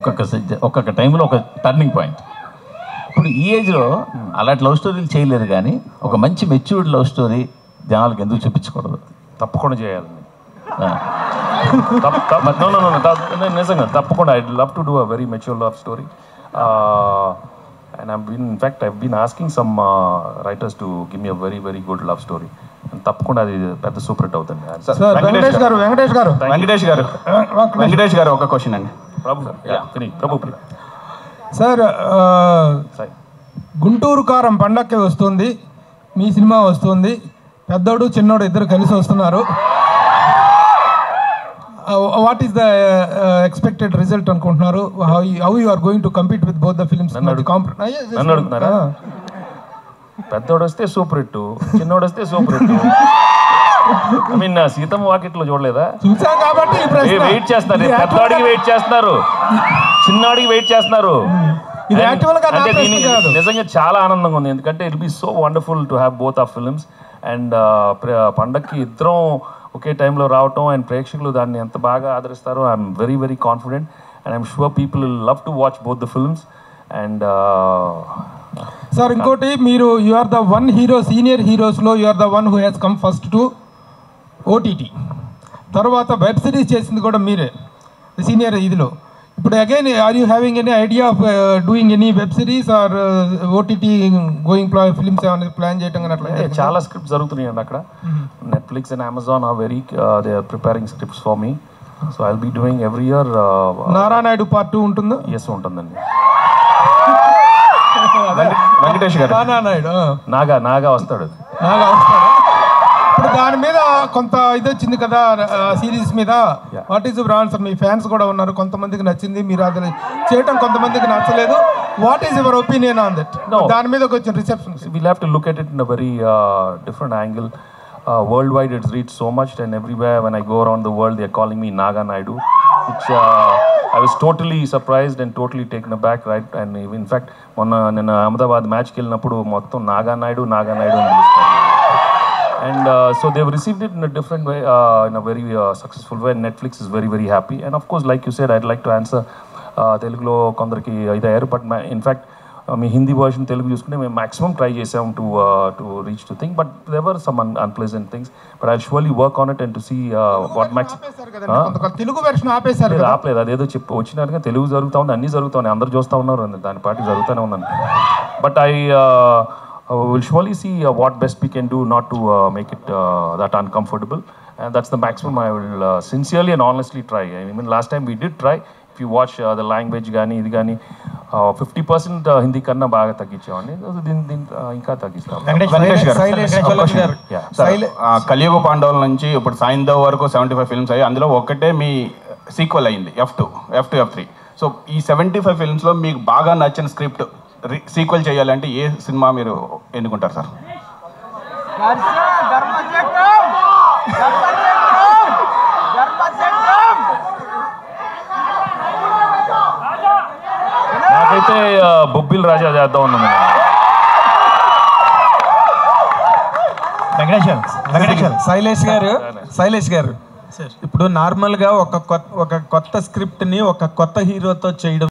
ఒక్కొక్క టైంలో ఒక టర్నింగ్ పాయింట్. ఇప్పుడు ఈ ఏజ్లో అలాంటి లవ్ స్టోరీలు చేయలేరు, కానీ ఒక మంచి మెచ్యూర్డ్ లవ్ స్టోరీ జనాలకు ఎందుకు చూపించకూడదు? తప్పకుండా చేయాలి. నిజంగా తప్పకుండా. I love to do a very mature love story. And I've been asking some writers to give me a very, very good love story. And తప్పకుండా అది పెద్ద సూపర్ హిట్ అవుతుంది. వెంకటేష్ గారు ఒక క్వశ్చన్ అండి. ప్రభు సార్, గుంటూరు కారం పండక్కి వస్తుంది, మీ సినిమా వస్తుంది, పెద్దోడు చిన్నోడు ఇద్దరు కలిసి వస్తున్నారు. What is the expected result అనుకుంటున్నారు? How you are going to compete with both the films? నన్ను అడుగుతున్నారా? పెద్దోడు వస్తే సూపర్ హిట్, చిన్నోడు వస్తే super hit. I mean Seethamma Vakitlo చూడలేదా? చూసాం కాబట్టి వెయిట్ చేస్తున్నారు. పెద్దవాడికి వెయిట్ చేస్తున్నారు, చిన్నవాడికి వెయిట్ చేస్తున్నారు. నిజంగా చాలా ఆనందంగా ఉంది, ఎందుకంటే it be so wonderful to have both of films. And పండక్కి ఇద్దరం ఒకే టైంలో రావటం అండ్ ప్రేక్షకులు దాన్ని ఎంత బాగా ఆదరిస్తారో I'm very, very confident. And I'm sure people will love to watch both the films. And sir, ఇంకోటి, మీరు you are the one hero, senior హీరోస్లో you are the one who has come first to OTT. తర్వాత web series చేసింది కూడా మీరే, senior ఇదిలో. ఇప్పుడు again are you having any idea of doing any web series or OTT going films ఏమైనా plan చేయటం కానీ అట్లా? చాలా స్క్రిప్ట్స్ జరుగుతున్నాయండి అక్కడ. Netflix and Amazon are very they are preparing scripts for me. So I will be doing every year. Naranaidu part 2 ఉంటుందా? Yes, ఉంటుందండి. వెంకటేష్ గారు, నాగా వస్తాడు. ఇప్పుడు దాని మీద కొంత ఇది వచ్చింది కదా సిరీస్ మీద. What is your answer? Me fans కూడా ఉన్నారు, కొంతమందికి నచ్చింది, మీరు అది చేయటం కొంతమందికి నచ్చలేదు. What is your opinion on that? దాని మీద కొంచెం reception. We'll have to look at it in a very different angle. Worldwide it's reached so much, and everywhere when I go around the world they are calling me Naga Naidu, which I was totally surprised and totally taken aback, right? And in fact నేను అహ్మదాబాద్ మ్యాచ్కి వెళ్ళినప్పుడు మొత్తం నాగా నాయుడు అని పిలుస్తాను. And so they've received it in a different way, in a very successful way. Netflix is very, very happy. And of course, like you said, I'd like to answer Telugulo kondariki idayaru, but in fact మీ Hindi version Telugu చూసుకుంటే మేము maximum try చేసాం to reach to thing, but there were some unpleasant things. But I surely work on it and to see what max. Telugu version ఆపేశారు, ఆపలేదు. అదేదో వచ్చినారుగా తెలుగు జరుగుతూ ఉంది, అన్నీ జరుగుతూ ఉన్నాయి, అందరూ చూస్తూ ఉన్నారు, దాని పార్టీ జరుగుతూనే ఉందండి. But I will surely see what best we can do not to make it that uncomfortable, and that's the maximum I will sincerely and honestly try. I mean, last time we did try. If you watch the language gaani idi gaani 50% hindi kanna baga taggichevani, ఇంకా తగ్గిస్తాం. కలియుగ పాండవుల నుంచి ఇప్పుడు సాయింధవ్ వరకు 75 films అయ్యి, అందులో ఒకటే మీ సీక్వెల్ అయింది, F2, F3. సో ఈ 75 ఫిల్మ్స్లో మీకు బాగా నచ్చిన స్క్రిప్ట్ సీక్వెల్ చేయాలంటే ఏ సినిమా మీరు ఎన్నుకుంటారు సార్? నాకైతే బొబ్బిల్ రాజా చేద్దాం ఉన్నాను. శైలేష్ గారు, ఇప్పుడు నార్మల్గా ఒక కొత్త స్క్రిప్ట్ని ఒక కొత్త హీరోతో చేయడం